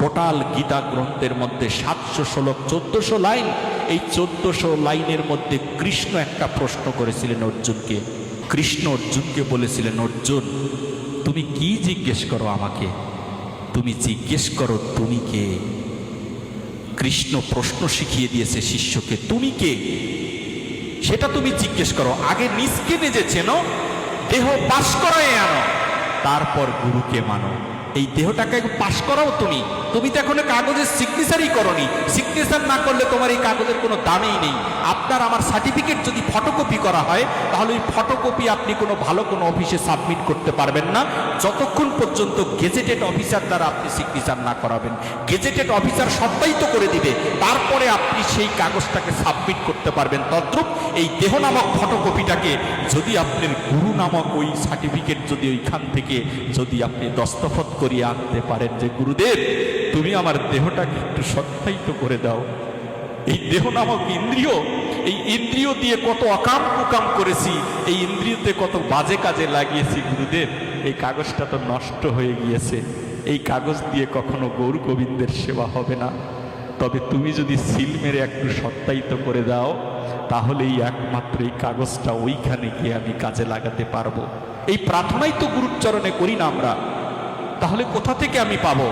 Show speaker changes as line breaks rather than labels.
Total Gita গ্রন্থের মধ্যে 700 শ্লোক 1400 লাইন। এই 1400 লাইনের মধ্যে কৃষ্ণ একটা প্রশ্ন করেছিলেন অর্জুনকে। কৃষ্ণ অর্জুনকে বলেছিলেন, অর্জুন তুমি কি জিজ্ঞেস করো আমাকে, তুমি জিজ্ঞেস করো তুমি কে। কৃষ্ণ প্রশ্ন শিখিয়ে দিয়েছে শিষ্যকে, তুমি কে সেটা তুমি জিজ্ঞেস করো। আগে নিজকে নিজে চেনো, দেহ পাশ করায় আনো, তারপর গুরুকে মানো। এই দেহটাকে পাশ করাও তুমি। তুমি তো এখন কাগজের সিগনেচারই করনি। সিগনেচার না করলে তোমার এই কাগজের কোনো দামই নেই। আপনার আমার সার্টিফিকেট যদি ফটোকপি করা হয়, তাহলে ওই ফটোকপি আপনি কোনো ভালো কোনো অফিসে সাবমিট করতে পারবেন না, যতক্ষণ পর্যন্ত গেজেটেড অফিসার দ্বারা আপনি সিগনেচার না করাবেন। গেজেটেড অফিসার সত্যায়িত করে দিবে, তারপরে আপনি সেই কাগজটাকে সাবমিট করতে পারবেন। তদ্রূপ এই দেহ নামক ফটোকপিটাকে যদি আপনার গুরু নামক ওই সার্টিফিকেট যদি ওইখান থেকে যদি আপনি দস্তখত করিয়ে আনতে পারেন যে গুরুদেব তুমি আমার দেহটাকে একটু সত্যায়িত করে দাও। এই দেহ নামক ইন্দ্রিয়, এই ইন্দ্রিয় দিয়ে কত অকাম কুকাম করেছি, এই ইন্দ্রিয়তে কত বাজে কাজে লাগিয়েছি গুরুদেব, এই কাগজটা তো নষ্ট হয়ে গিয়েছে, এই কাগজ দিয়ে কখনো গৌর গোবিন্দের সেবা হবে না। তবে তুমি যদি সিল মেরে একটু সত্যায়িত করে দাও, তাহলে এই একমাত্র এই কাগজটা ওইখানে গিয়ে আমি কাজে লাগাতে পারবো। এই প্রার্থনাই তো গুরুর চরণে করি না আমরা, তাহলে কোথা থেকে আমি পাবো?